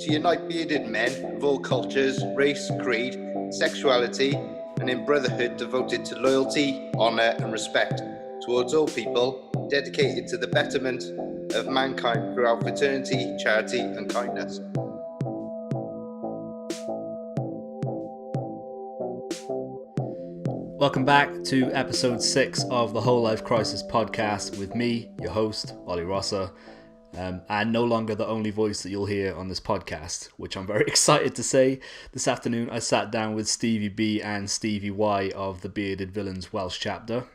to unite bearded men of all cultures, race, creed, sexuality, and in brotherhood devoted to loyalty, honour, and respect towards all people, dedicated to the betterment of mankind through our fraternity, charity, and kindness. Welcome back to episode 6 of the Whole Life Crisis podcast with me, your host, Ollie Rosser. And no longer the only voice that you'll hear on this podcast, which I'm very excited to say. This afternoon I sat down with Stevie B and Stevie Y of the Bearded Villains Welsh chapter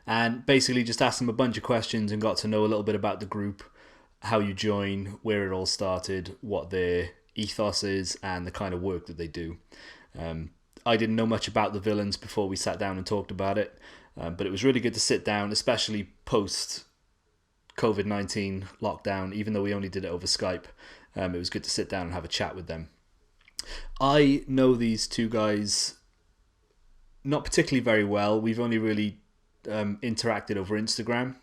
and basically just asked them a bunch of questions and got to know a little bit about the group, how you join, where it all started, what their ethos is, and the kind of work that they do. I didn't know much about the Villains before we sat down and talked about it, but it was really good to sit down, especially post COVID-19 lockdown. Even though we only did it over Skype, it was good to sit down and have a chat with them. I know these two guys not particularly very well. We've only really interacted over Instagram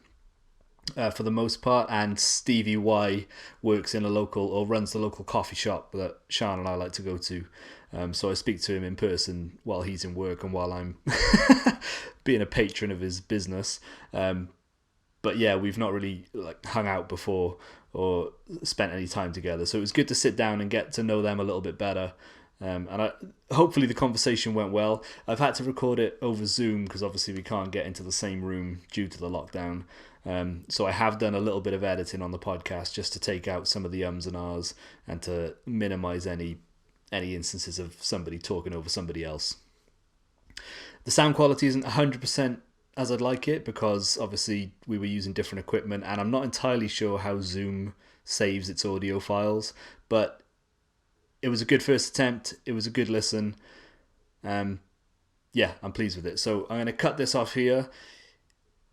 for the most part, and Stevie Y works in runs the local coffee shop that Sean and I like to go to. So I speak to him in person while he's in work and while I'm being a patron of his business. But yeah, we've not really hung out before or spent any time together. So it was good to sit down and get to know them a little bit better. Hopefully the conversation went well. I've had to record it over Zoom because obviously we can't get into the same room due to the lockdown. So I have done a little bit of editing on the podcast just to take out some of the ums and ahs and to minimize any instances of somebody talking over somebody else. The sound quality isn't 100% as I'd like it because obviously we were using different equipment, and I'm not entirely sure how Zoom saves its audio files, but it was a good first attempt. It was a good listen. Yeah, I'm pleased with it. So I'm going to cut this off here.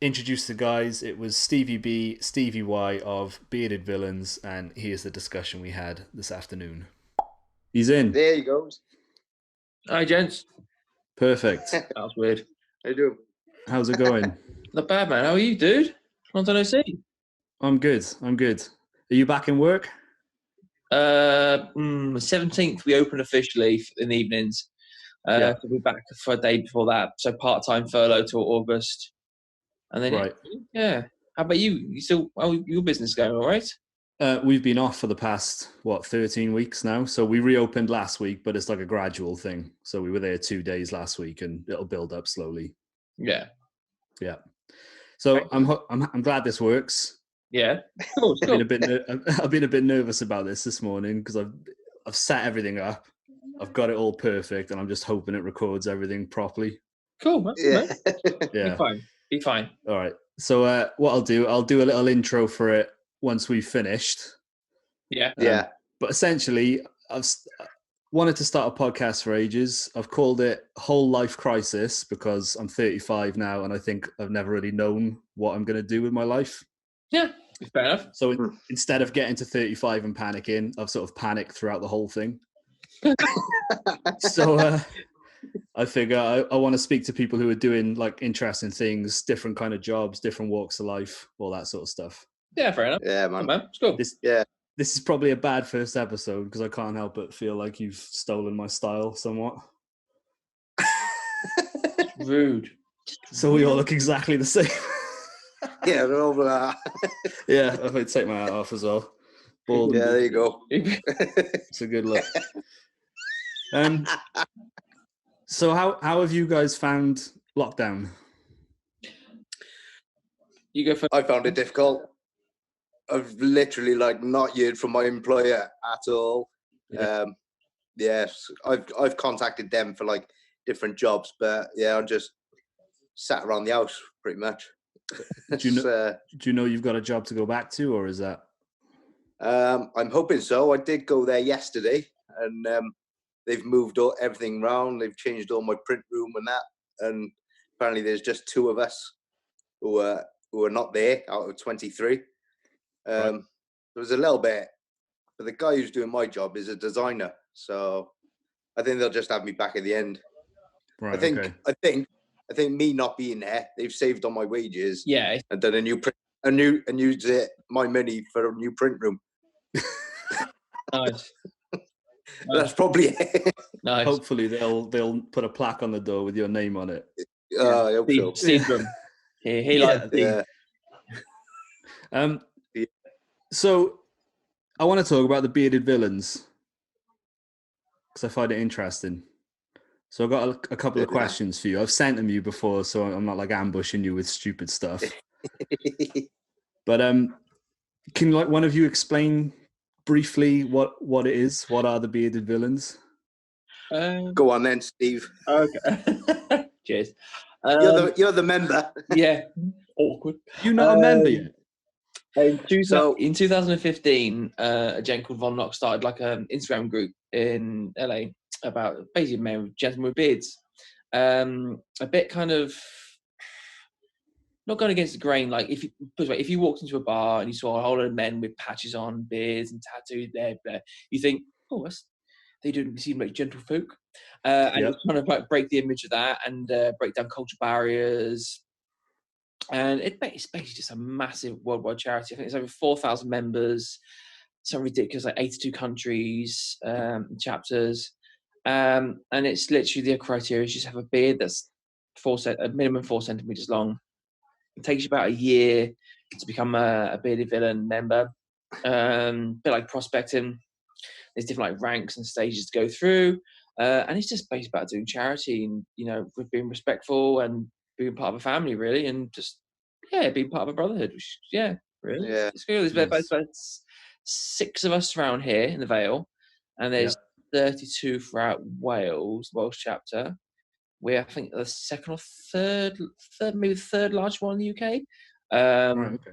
Introduce the guys. It was Stevie B, Stevie Y of Bearded Villains, and here's the discussion we had this afternoon. He's in. There you go. Hi, gents. Perfect. That was weird. How you doing? How's it going? Not bad, man. How are you, dude? Long time no see. I'm good. Are you back in work? 17th we open officially in the evenings. Yeah. So we'll be back for a day before that. So part-time furlough till August. And then, right. Yeah. How about you? You still, your business going all right? We've been off for the past, 13 weeks now. So we reopened last week, but it's like a gradual thing. So we were there 2 days last week and it'll build up slowly. Yeah. Yeah. So I'm glad this works. Yeah. Cool. I've been a bit nervous about this morning because I've set everything up. I've got it all perfect and I'm just hoping it records everything properly. Cool. Yeah. Yeah. Be fine. All right. So what I'll do a little intro for it once we've finished. Yeah. Yeah. But essentially, I've wanted to start a podcast for ages. I've called it Whole Life Crisis because I'm 35 now and I think I've never really known what I'm going to do with my life. Yeah. Fair enough. So instead of getting to 35 and panicking, I've sort of panicked throughout the whole thing. So I figure I want to speak to people who are doing interesting things, different kind of jobs, different walks of life, all that sort of stuff. Yeah, fair enough. Yeah, man. It's cool. This is probably a bad first episode because I can't help but feel like you've stolen my style somewhat. Rude. So we all look exactly the same. Yeah, over that. Yeah, I might take my hat off as well. Bald. Yeah, there you go. It's a good look. So how have you guys found lockdown? You go first. I found it difficult. I've literally not heard from my employer at all. Yeah. Yes, I've contacted them for different jobs, but yeah, I'm just sat around the house pretty much. Do you know you've got a job to go back to, or is that? I'm hoping so. I did go there yesterday, and they've moved everything around. They've changed all my print room and that, and apparently there's just 2 of us who are not there out of 23. Right. There was a little bit, but the guy who's doing my job is a designer, so I think they'll just have me back at the end. Right. I think me not being there, they've saved on my wages. Yeah. And done and used my money for a new print room. Nice. That's probably it. Nice. Hopefully they'll put a plaque on the door with your name on it. I hope so. Steve Drum. He likes Steve. Yeah. Yeah. So I want to talk about the bearded villains because I find it interesting. So I've got a couple of questions for you. I've sent them you before, so I'm not like ambushing you with stupid stuff. But can like one of you explain briefly what it is? What are the bearded villains? Go on then, Steve. Okay. Cheers. You're the member. Yeah. Awkward. You're not a member yet. In 2015, a gent called Von Knox started like an Instagram group in LA about basically men with gentlemen with beards. A bit kind of not going against the grain. Like if you walked into a bar and you saw a whole lot of men with patches on, beards and tattoos there, you think, oh, they don't seem like gentle folk. And it's kind of like break the image of that and break down cultural barriers. And it's basically just a massive worldwide charity. I think it's over 4,000 members, some ridiculous, like 82 countries, chapters. And it's literally the criteria is just have a beard that's a minimum 4 centimeters long. It takes you about a year to become a bearded villain member. A bit like prospecting. There's different like ranks and stages to go through. And it's just based about doing charity and, with being respectful and being part of a family, really, and just, being part of a brotherhood, which, really. Yeah. It's good. There's about 6 of us around here in the Vale, and there's 32 throughout Wales, Welsh chapter. We're, I think, the second or third, maybe the third largest one in the UK. Right, okay.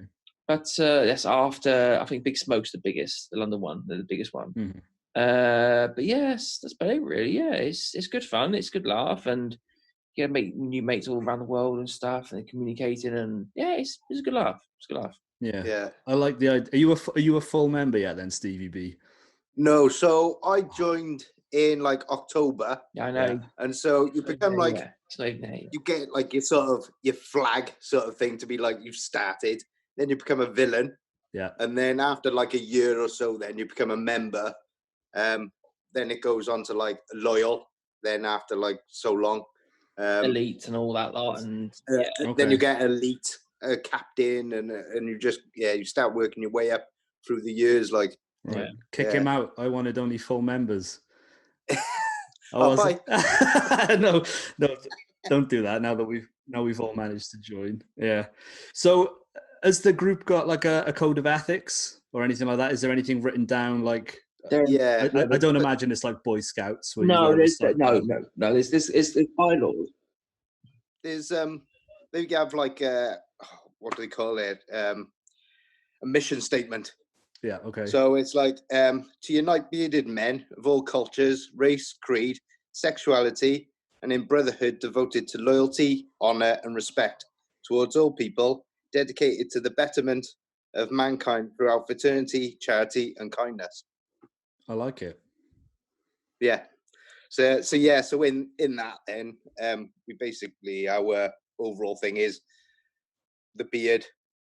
But that's after, I think Big Smoke's the biggest, the London one, the biggest one. Mm-hmm. But yes, that's about it, really. Yeah, it's good fun, it's good laugh, and make new mates all around the world and stuff, and communicating, and it's a good laugh. It's a good laugh. Yeah. I like the idea. Are you a full member yet then, Stevie B? No, so I joined in like October. Yeah, I know. And so you become you get like your flag sort of thing to be like you've started. Then you become a villain. Yeah. And then after like a year or so, then you become a member. Then it goes on to like loyal. Then after like so long, elite and all that lot, and then you get elite, captain, and you just you start working your way up through the years. Like kick him out. I wanted only full members. No, don't do that. Now we've all managed to join. Yeah. So has the group got like a code of ethics or anything like that? Is there anything written down like? I don't imagine it's like Boy Scouts. No. There's bylaws. There's they have like what do they call it? A mission statement. Yeah. Okay. So it's like to unite bearded men of all cultures, race, creed, sexuality, and in brotherhood devoted to loyalty, honor, and respect towards all people, dedicated to the betterment of mankind throughout fraternity, charity, and kindness. I like it. Yeah. So in that then we basically our overall thing is the beard,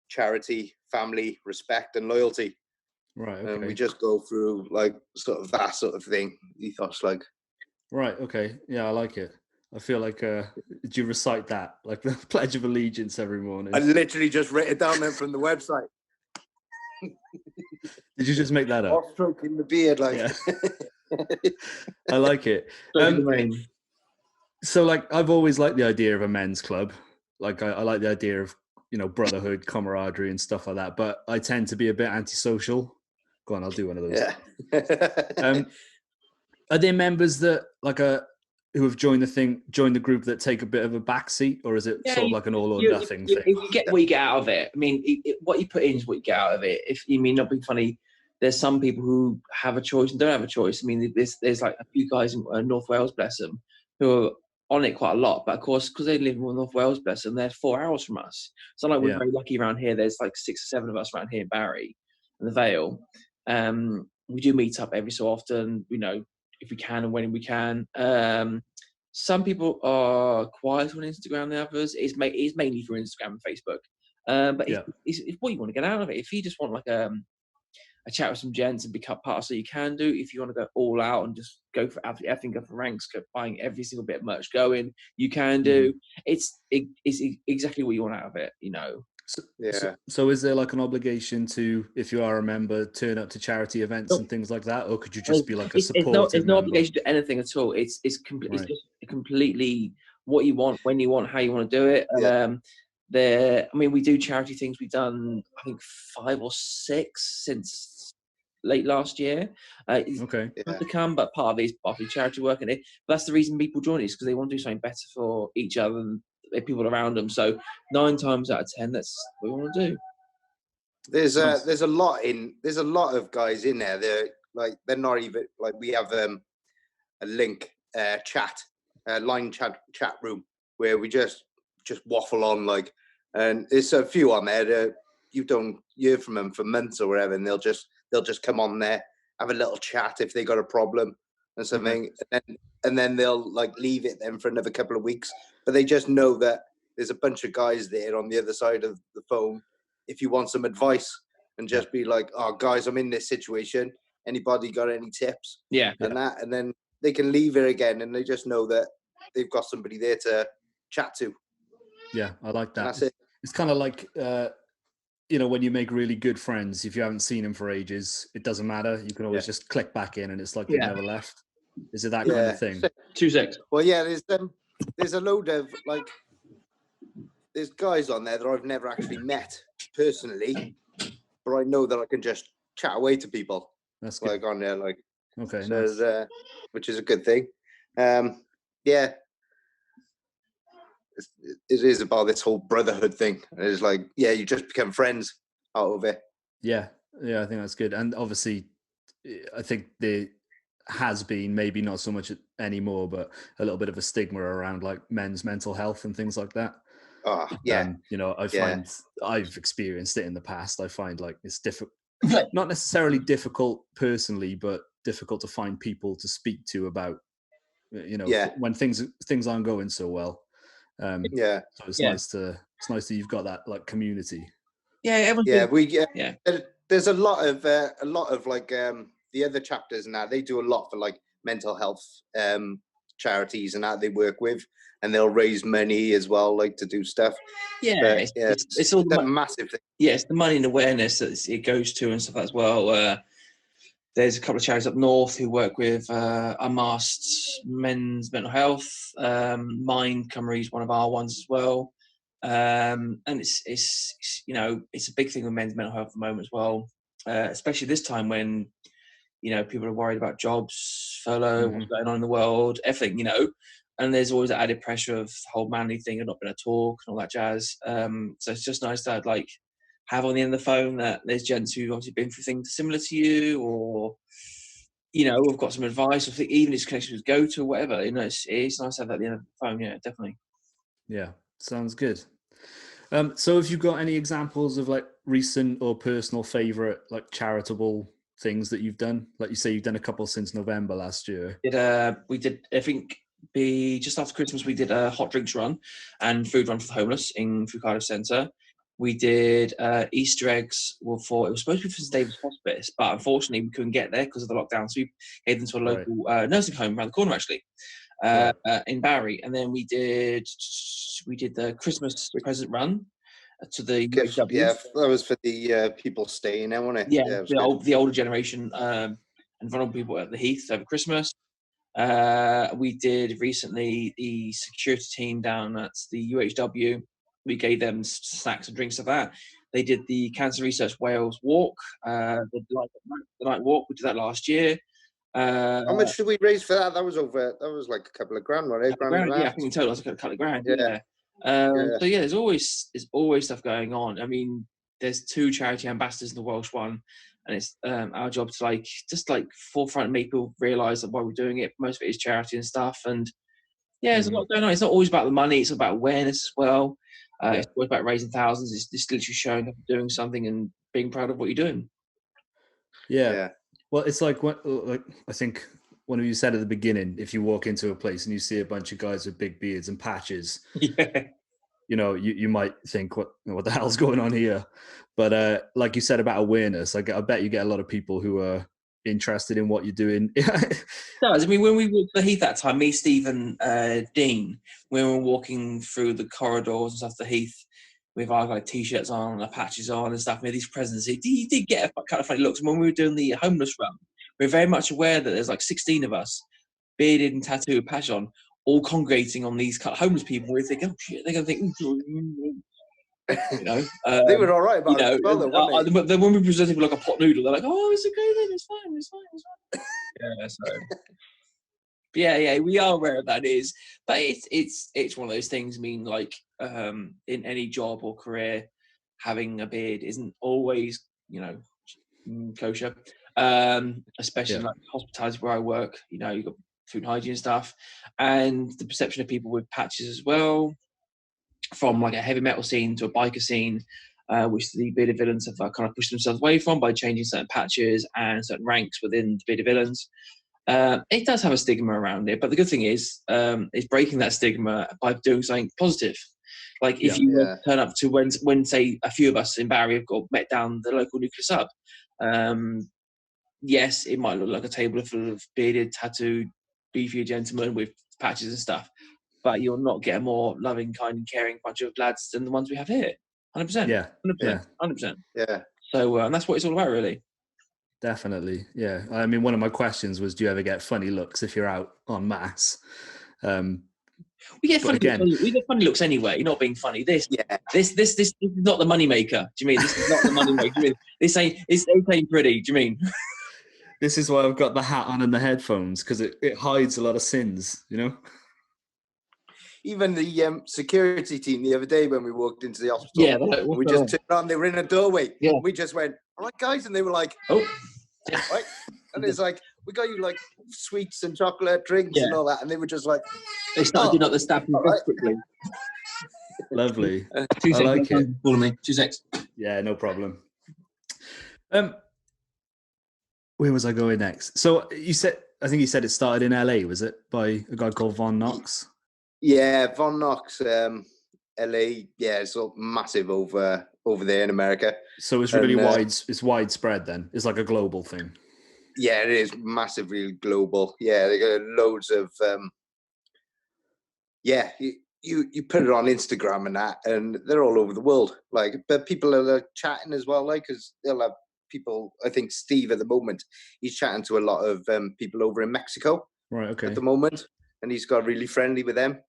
charity, family, respect, and loyalty. Right. Okay. And we just go through like sort of that sort of thing. Ethos, like. Right. Okay. Yeah, I like it. I feel like do you recite that like the Pledge of Allegiance every morning? I literally just wrote it down then from the website. Did you just make that up? Or stroking the beard, like. Yeah. I like it. So, like, I've always liked the idea of a men's club. Like, I like the idea of brotherhood, camaraderie, and stuff like that. But I tend to be a bit antisocial. Go on, I'll do one of those. Yeah. Are there members that who have joined the group that take a bit of a backseat, or is it sort of like an all or nothing thing? You get what you get out of it. I mean, what you put in is what you get out of it. If you mean not being funny, there's some people who have a choice and don't have a choice. I mean, there's like a few guys in North Wales, bless them, who are on it quite a lot. But of course, because they live in North Wales, bless them, they're 4 hours from us. So like we're very lucky around here. There's like 6 or 7 of us around here in Barry and the Vale. We do meet up every so often, if we can and when we can. Some people are quiet on Instagram than others. It's mainly for Instagram and Facebook. But it's what you want to get out of it. If you just want like a chat with some gents and become part of, so you can do. If you want to go all out and just go for everything, go for ranks, go buying every single bit of merch going, you can do. It's exactly what you want out of it, you know. So is there like an obligation to, if you are a member, turn up to charity events and things like that, or could you just be like a supportive There's no member? obligation to anything at all. It's just completely what you want, when you want, how you want to do it. I mean, we do charity things. We've done, I think, 5 or 6 since late last year. Okay. Have to come, but part of it is obviously charity work, and that's the reason people join us, because they want to do something better for each other and the people around them. So 9 times out of 10, that's what we want to do. There's a lot of guys in there. They're not even like, we have a link line chat room where we just waffle on, like, and there's a few on there that you don't hear from them for months or whatever, and they'll just come on there, have a little chat if they got a problem and something, and then they'll like leave it then for another couple of weeks, but they just know that there's a bunch of guys there on the other side of the phone if you want some advice, and just be like, oh guys, I'm in this situation, anybody got any tips? And then they can leave it again, and they just know that they've got somebody there to chat to. Yeah, I like that. That's it. It's kind of like, you know, when you make really good friends, if you haven't seen them for ages, it doesn't matter. You can always just click back in, and it's like they've never left. Is it that kind of thing? 2 seconds. Well, yeah, there's a load of, like, there's guys on there that I've never actually met personally, but I know that I can just chat away to people. That's good. Like on there, like, okay, so nice. Which is a good thing. Yeah, it is about this whole brotherhood thing. It's like, yeah, you just become friends out of it. Yeah, I think that's good. And obviously, I think there has been, maybe not so much anymore, but a little bit of a stigma around like men's mental health and things like that. Oh, yeah. You know, I find I've experienced it in the past. I find like it's difficult, not necessarily difficult personally, but difficult to find people to speak to about, you know, when things aren't going so well. So it's nice that you've got that like community. There's a lot of like the other chapters and that, they do a lot for like mental health charities and that they work with, and they'll raise money as well, like to do stuff. It's all a massive thing. It's the money and awareness that it goes to and stuff as well. There's a couple of charities up north who work with unmasked men's mental health. Mind Cymru is one of our ones as well. And it's you know, it's a big thing with men's mental health at the moment as well, especially this time when, you know, people are worried about jobs, furlough, what's going on in the world, everything, you know, and there's always that added pressure of the whole manly thing and not being able to talk and all that jazz. So it's just nice to like have on the end of the phone that there's gents who've obviously been through things similar to you, or, you know, we've got some advice, or even it's connections with go to or whatever. You know, it's nice to have that at the end of the phone. Yeah, definitely. Yeah, sounds good. So have you got any examples of like recent or personal favorite like charitable things that you've done? Like you say, you've done a couple since November last year. We did, I think, just after Christmas, we did a hot drinks run and food run for the homeless in Cardiff Centre. We did Easter eggs it was supposed to be for St David's Hospice, but unfortunately we couldn't get there because of the lockdown. So we gave them to a local nursing home around the corner, actually, in Barry. And then we did the Christmas present run to the UHW. Yeah, that was for the people staying there, wasn't it? Yeah, the older generation and vulnerable people at the Heath over Christmas. We did recently the security team down at the UHW. We gave them snacks and drinks of that. They did the Cancer Research Wales walk, the night walk. We did that last year. How much did we raise for that? That was like a couple of grand, right? I think in total it was like a couple of grand. So yeah, there's always stuff going on. I mean, there's 2 charity ambassadors in the Welsh one, and it's our job to just forefront and make people realise that why we're doing it. Most of it is charity and stuff, and there's a lot going on. It's not always about the money; it's about awareness as well. It's always about raising thousands. It's just literally showing up, doing something, and being proud of what you're doing. Yeah. Well, it's like I think one of you said at the beginning, if you walk into a place and you see a bunch of guys with big beards and patches, you know, you might think, what the hell's going on here? But like you said about awareness, I bet you get a lot of people who are interested in what you're doing. does. I mean, when we walked the Heath that time, me, Steve, and Dean, when we were walking through the corridors and stuff, the Heath, with our like t-shirts on, our patches on and stuff, we had these presents. You did get a kind of funny looks. When we were doing the homeless run, we were very much aware that there's like 16 of us, bearded and tattooed, patch on, all congregating on these kind of homeless people. We're thinking, oh shit, they're going to think, you know. They were all right about you know, it as well, though, weren't they? then when we presented with like a pot noodle, they're like, oh, it's okay then, it's fine, it's fine, it's fine. Yeah, so. Yeah, we are aware of that. But it's one of those things. I mean, like in any job or career, having a beard isn't always, you know, kosher. Especially like hospitality where I work. You know, you've got food and hygiene stuff, and the perception of people with patches as well, from like a heavy metal scene to a biker scene, which the bearded villains have kind of pushed themselves away from by changing certain patches and certain ranks within the bearded villains. It does have a stigma around it, but the good thing is breaking that stigma by doing something positive. Like if you turn up to when say a few of us in Barry have got met down the local nuclear sub, yes, it might look like a table full of bearded, tattooed, beefy gentlemen with patches and stuff, but you'll not get a more loving, kind, and caring bunch of lads than the ones we have here. 100%. Yeah. 100%. Yeah. So and that's what it's all about, really. Definitely, yeah. I mean, one of my questions was, do you ever get funny looks if you're out en masse? We get funny looks anyway. Not being funny. This is not the money maker. Do you mean this is not the money maker? Do you mean this ain't pretty? Do you mean? This is why I've got the hat on and the headphones, because it hides a lot of sins, you know. Even the security team the other day when we walked into the hospital, we just turned on. They were in a doorway. Yeah. We just went, all right, guys, and they were like, oh, right, and it's like, we got you like sweets and chocolate drinks and all that, and they were just like, they started doing up the staff quickly. Lovely. 2 seconds. I like it. Calling me. 2 seconds. Yeah, no problem. Where was I going next? So I think you said it started in LA, was it, by a guy called Von Knox? Yeah, Von Knox, LA. Yeah, it's all massive over there in America. So it's really it's widespread then. It's like a global thing. Yeah, it is massively global. Yeah, they got loads of you put it on Instagram and that, and they're all over the world. Like, but people are chatting as well, like, because they'll have people. I think Steve at the moment, he's chatting to a lot of people over in Mexico. Right. Okay. At the moment, and he's got really friendly with them.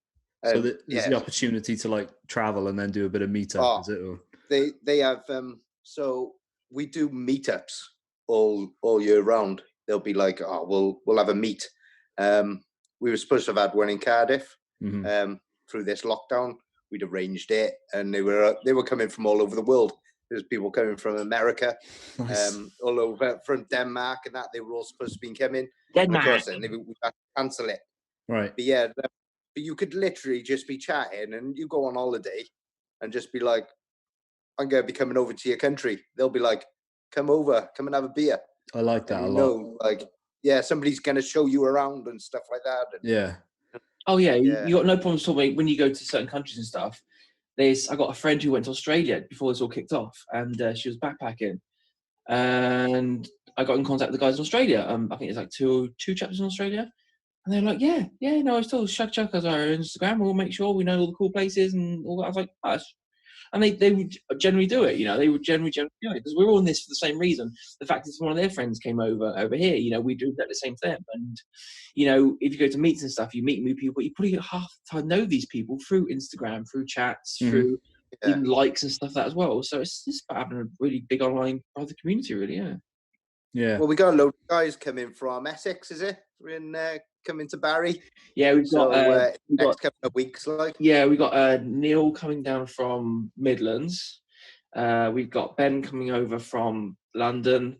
So there's the opportunity to like travel and then do a bit of meetup, is it? Or? They have so we do meetups all year round. They'll be like, oh, we'll have a meet. We were supposed to have had one in Cardiff. Mm-hmm. Through this lockdown, we'd arranged it, and they were coming from all over the world. There's people coming from America, nice. All over from Denmark, and that they were all supposed to be coming. Denmark. And of course, we had to cancel it. Right. But yeah, but you could literally just be chatting, and you go on holiday, and just be like, "I'm going to be coming over to your country." They'll be like, "Come over, come and have a beer." I like that a lot. Know, like, yeah, somebody's going to show you around and stuff like that. And, yeah. Oh yeah, you got no problems talking when you go to certain countries and stuff. I got a friend who went to Australia before this all kicked off, and she was backpacking, and I got in contact with the guys in Australia. I think it's like two chapters in Australia, and they're like, yeah, no, I still chuck us our Instagram. We'll make sure we know all the cool places and all that. I was like, oh, and they would generally do it, you know. They would generally do it because we're all in this for the same reason. The fact is, one of their friends came over here. You know, we do that the same thing. And you know, if you go to meets and stuff, you meet new people. You probably half the time know these people through Instagram, through chats, through even likes and stuff like that as well. So it's just about having a really big online brother community, really. Yeah. Well, we got a load of guys coming from Essex, is it? We're in coming to Barry. Yeah, we've got next couple of weeks, like. Yeah, we got Neil coming down from Midlands. We've got Ben coming over from London.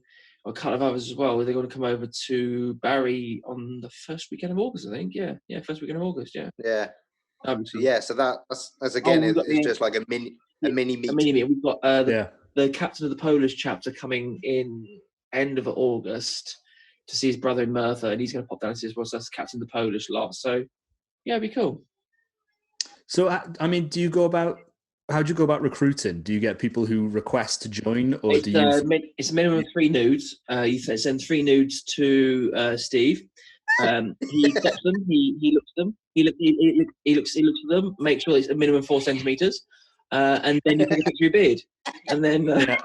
A couple of others as well. They're going to come over to Barry on the first weekend of August, I think. Yeah, first weekend of August. Yeah. Yeah. Yeah. So that's again, it's just like a mini meet. A mini meet. We've got the captain of the Polish chapter coming in end of August to see his brother in Merthyr, and he's going to pop down and see us. That's the captain of the Polish lot. So yeah, it'd be cool. So I mean, do you go about how do you go about recruiting? Do you get people who request to join, or do you? It's a minimum of 3 nudes. You send 3 nudes to Steve. He accepts them. He looks at them. He looks at them. Make sure it's a minimum 4 centimeters, and then you take a picture of your beard, and then. Yeah.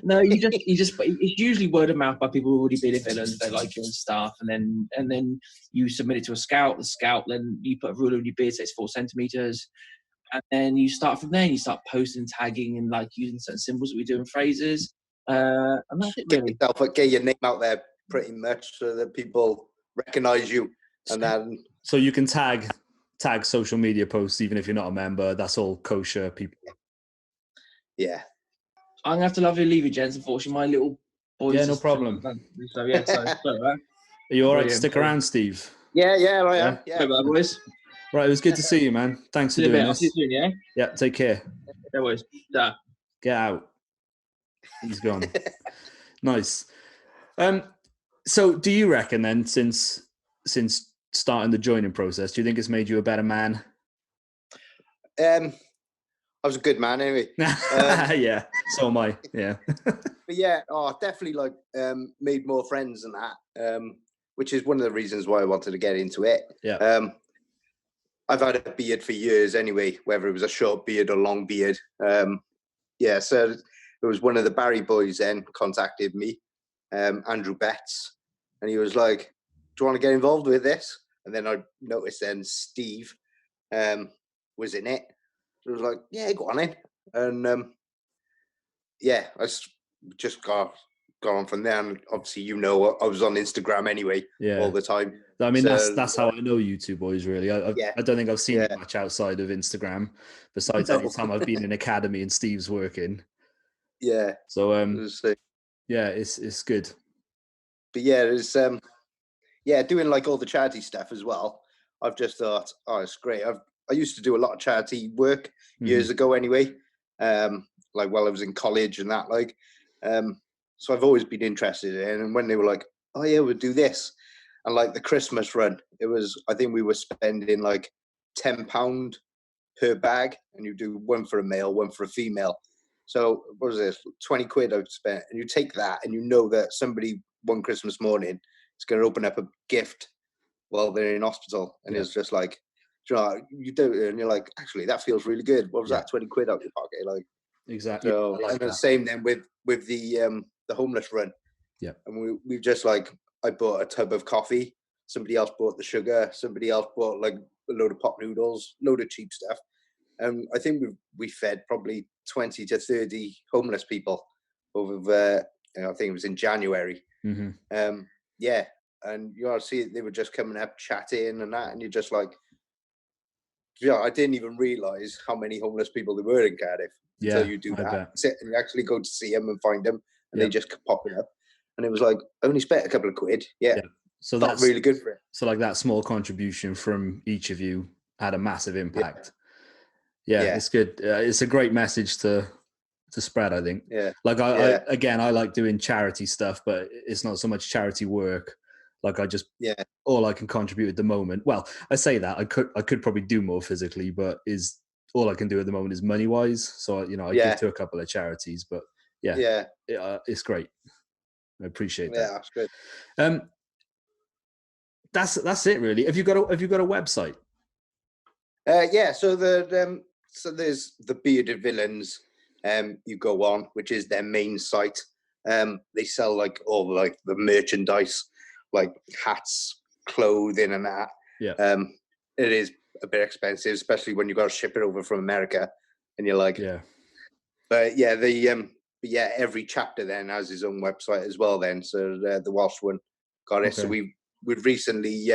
No, you just. It's usually word of mouth by people who already been in villains. They like you and stuff, and then you submit it to a scout. The scout then you put a ruler in your beard, so it's 4 centimeters, and then you start from there. And you start posting, tagging, and like using certain symbols that we do in phrases. And that's it, really. Get your name out there pretty much so that people recognise you, and then so you can tag social media posts even if you're not a member. That's all kosher people. Yeah. I'm gonna have to leave you, gents. Unfortunately, my little boys. Yeah, no problem. So yeah, sorry. Are you all right to stick around, Steve? Yeah, I am. Yeah. Sorry about that, boys. Right, it was good to see you, man. Thanks for doing this. I'll see you soon, yeah? Yeah, take care. No worries. Da. Get out. He's gone. Nice. So do you reckon then, since starting the joining process, do you think it's made you a better man? I was a good man anyway. Yeah, so am I. Yeah. But yeah, definitely like made more friends and that, which is one of the reasons why I wanted to get into it. Yeah. I've had a beard for years anyway, whether it was a short beard or long beard. Yeah, so it was one of the Barry boys then contacted me, Andrew Betts, and he was like, "Do you want to get involved with this?" And then I noticed then Steve was in it. So I was like, "Yeah, go on in." And yeah, I just got on from there. And obviously, I was on Instagram anyway, all the time. I mean, that's how I know you two boys, really. I don't think I've seen you much outside of Instagram, besides any time I've been in academy and Steve's working. Yeah. So yeah, it's good. But yeah, it's doing like all the charity stuff as well. I've just thought, it's great. I used to do a lot of charity work years ago anyway. Like while I was in college and that, like, so I've always been interested in it. And when they were like, "Oh yeah, we'll do this," and like the Christmas run, I think we were spending like £10 per bag, and you do one for a male, one for a female. So what was this? 20 quid I'd spent, and you take that, and you know that somebody one Christmas morning is going to open up a gift while they're in hospital, and it's just like, you do it, and you're like, actually, that feels really good. What was that? 20 quid out your pocket, like. Exactly. So, and the same then with the homeless run. Yeah. And we just like, I bought a tub of coffee. Somebody else bought the sugar. Somebody else bought like a load of pop noodles, load of cheap stuff. And I think we fed probably 20 to 30 homeless people over. I think it was in January. Yeah, and you see they were just coming up chatting and that, and you're just like, yeah, I didn't even realise how many homeless people there were in Cardiff until you do that. Sit and you actually go to see them and find them, and they just pop it up. And it was like, I only spent a couple of quid. Yeah. So that's really good for it. So like that small contribution from each of you had a massive impact. Yeah. It's good. It's a great message to spread, I think. Yeah. Like I like doing charity stuff, but it's not so much charity work. Like I just all I can contribute at the moment. Well, I say that I could probably do more physically, but all I can do at the moment is money wise. So I give to a couple of charities, but it's great. I appreciate that. Yeah, that's good. That's it really. Have you got a website? So there's the Bearded Villains. You go on, which is their main site. They sell like all like the merchandise, like hats, clothing, and that. Yeah. It is a bit expensive, especially when you got to ship it over from America, and you're like, But yeah, every chapter then has his own website as well. Then, so the Welsh one got it. Okay. So we've recently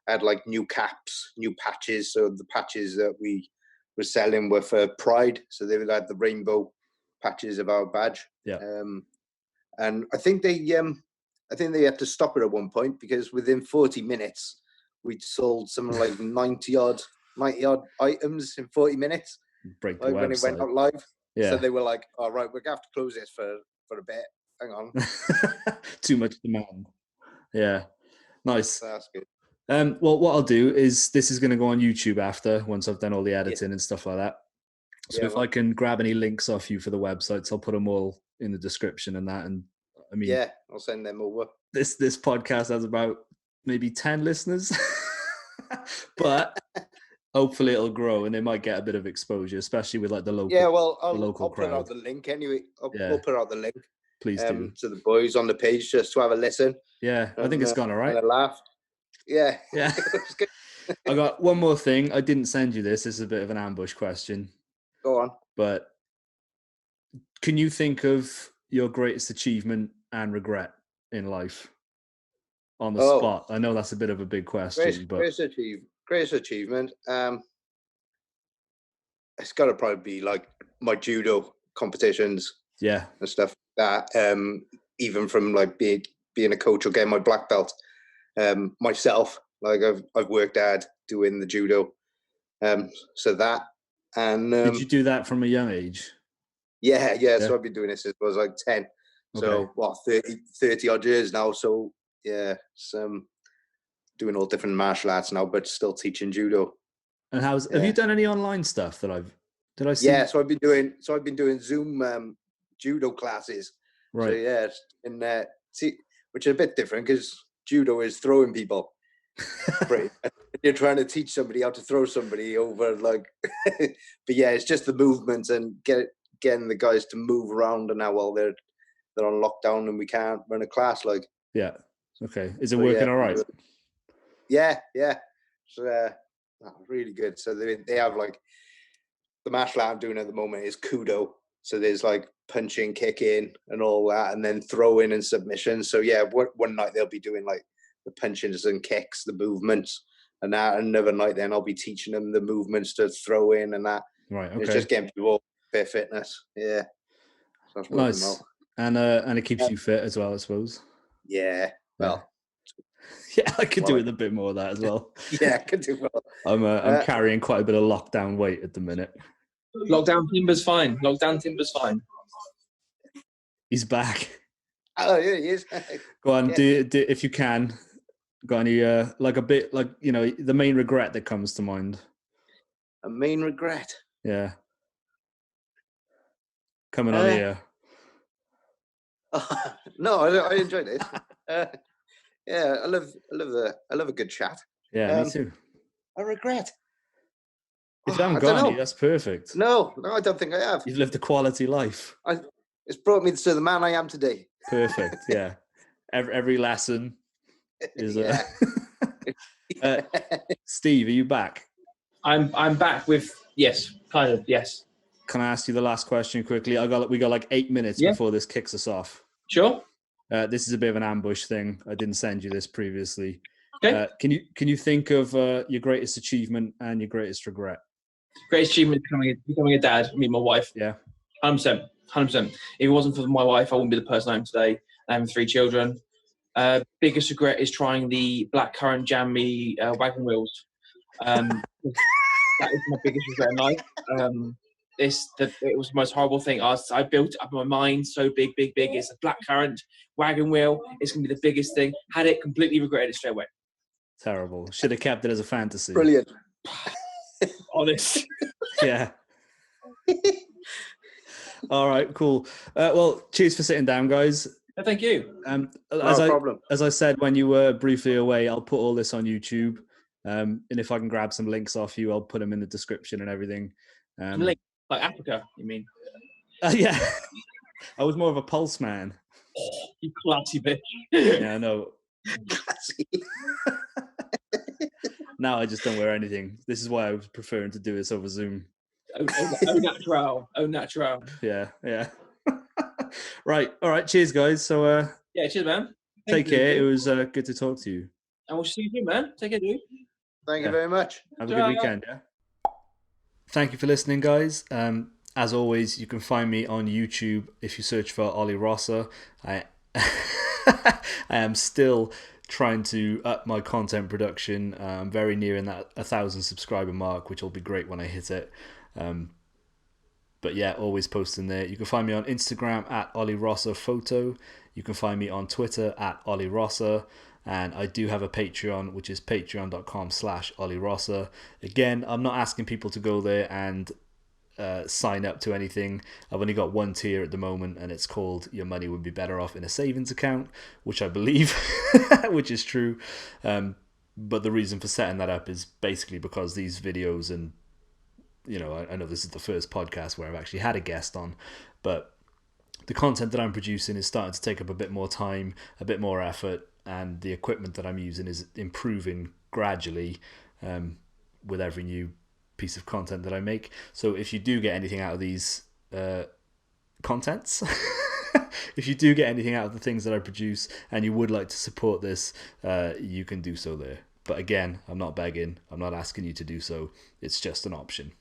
had like new caps, new patches. So the patches that we were selling were for Pride. So they had the rainbow patches of our badge. Yeah. And I think they had to stop it at one point because within 40 minutes we'd sold something like 90 odd items in 40 minutes. Break the like website. When it went out live. Yeah. So they were like, "All right, we're gonna have to close this for a bit. Hang on." Too much demand. Yeah. Nice. So that's good. Well, what I'll do is this is going to go on YouTube after once I've done all the editing and stuff like that. So if I can grab any links off you for the websites, I'll put them all in the description and that. And I mean, yeah, I'll send them over. This podcast has about maybe 10 listeners, but hopefully it'll grow and they might get a bit of exposure, especially with like the local. Yeah, well, I'll put out the link anyway. Yeah. We'll put out the link. Please do. To the boys on the page just to have a listen. Yeah, I think it's gone all right. And a laugh. Yeah. Yeah. I got one more thing. I didn't send you this. This is a bit of an ambush question. Go on. But can you think of your greatest achievement and regret in life on the spot? I know that's a bit of a big question, but greatest achievement. It's got to probably be like my judo competitions. Yeah. And stuff like that. Even from like being a coach or getting my black belt. Myself, like I've worked hard doing the judo. So that, and did you do that from a young age? Yeah. So I've been doing this since I was like 10. So what, 30 odd years now. So yeah, doing all different martial arts now, but still teaching judo. And have you done any online stuff did I see? Yeah, so I've been doing Zoom judo classes. Right. So yeah, and which is a bit different because judo is throwing people. Right. You're trying to teach somebody how to throw somebody over, like, but yeah, it's just the movements and getting the guys to move around and now while they're on lockdown and we can't run a class, like. Yeah. Okay. Is it working all right? Yeah. So really good. So they have like the martial art I'm doing at the moment is kudo. So there's like punching, kicking, and all that, and then throwing and submission. So yeah, one night they'll be doing like the punches and kicks, the movements, and that. Another night, then I'll be teaching them the movements to throw in and that. Right. Okay. It's just getting people fit fitness. Yeah. So that's nice. Well. And it keeps you fit as well, I suppose. Yeah. Well. Yeah, I could do with a bit more of that as well. Yeah, I could do well. I'm carrying quite a bit of lockdown weight at the minute. Lockdown Timber's fine. Lockdown Timber's fine. He's back. Oh yeah, he is. Go on, do if you can. Got any like a bit like the main regret that comes to mind? A main regret. Yeah. Coming on here. No, I enjoyed it. Yeah, I love a good chat. Yeah, me too. I regret. If you haven't got any, that's perfect. No, I don't think I have. You've lived a quality life. It's brought me to the man I am today. Perfect. Yeah. Every lesson is. Steve, are you back? I'm back with yes, kind of yes. Can I ask you the last question quickly? We got like 8 minutes before this kicks us off. Sure. This is a bit of an ambush thing. I didn't send you this previously. Okay. Can you think of your greatest achievement and your greatest regret? Greatest achievement becoming a dad. Me and my wife. Yeah. 100%. If it wasn't for my wife, I wouldn't be the person I am today. I have 3 children. Biggest regret is trying the blackcurrant jammy wagon wheels. That is my biggest regret in life. It was the most horrible thing. I built it up in my mind so big. It's a blackcurrant wagon wheel. It's going to be the biggest thing. Had it, completely regretted it straight away. Terrible. Should have kept it as a fantasy. Brilliant. Honest. Yeah. All right, cool. Well, cheers for sitting down, guys. Thank you. No problem. As I said when you were briefly away, I'll put all this on YouTube. And if I can grab some links off you, I'll put them in the description and everything. Link, like Africa, you mean? Yeah. I was more of a pulse man. Oh, you classy bitch. Yeah, I know. Now I just don't wear anything. This is why I was preferring to do this over Zoom. Oh, natural. Yeah. Right. All right. Cheers, guys. So, yeah, cheers, man. Take care. It was good to talk to you. And we'll see you soon, man. Take care, dude. Thank you very much. Have a good weekend. Yeah. Thank you for listening, guys. As always, you can find me on YouTube if you search for Ollie Rosser. I am still trying to up my content production. I'm very near in that 1,000 subscriber mark, which will be great when I hit it. But yeah, always posting there. You can find me on Instagram at Ollie Rosser Photo. You can find me on Twitter at Ollie Rosser. And I do have a Patreon, which is patreon.com/Ollie Rosser. Again, I'm not asking people to go there and sign up to anything. I've only got one tier at the moment, and it's called "Your Money Would Be Better Off in a Savings Account," which I believe, which is true. But the reason for setting that up is basically because these videos, and I know this is the first podcast where I've actually had a guest on, but the content that I'm producing is starting to take up a bit more time, a bit more effort, and the equipment that I'm using is improving gradually with every new piece of content that I make. So if you do get anything out of these contents, if you do get anything out of the things that I produce and you would like to support this, you can do so there. But again, I'm not begging, I'm not asking you to do so, it's just an option.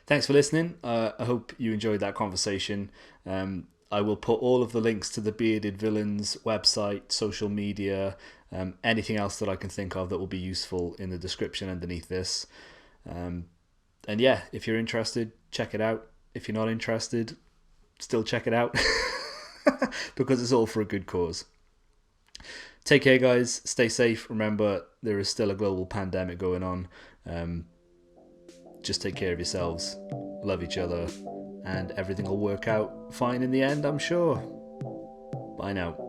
Thanks for listening. I hope you enjoyed that conversation. I will put all of the links to the Bearded Villains website, social media, anything else that I can think of that will be useful in the description underneath this. And yeah, if you're interested, check it out. If you're not interested, still check it out because it's all for a good cause. Take care, guys. Stay safe. Remember, there is still a global pandemic going on. Just take care of yourselves, love each other, and everything will work out fine in the end, I'm sure. Bye now.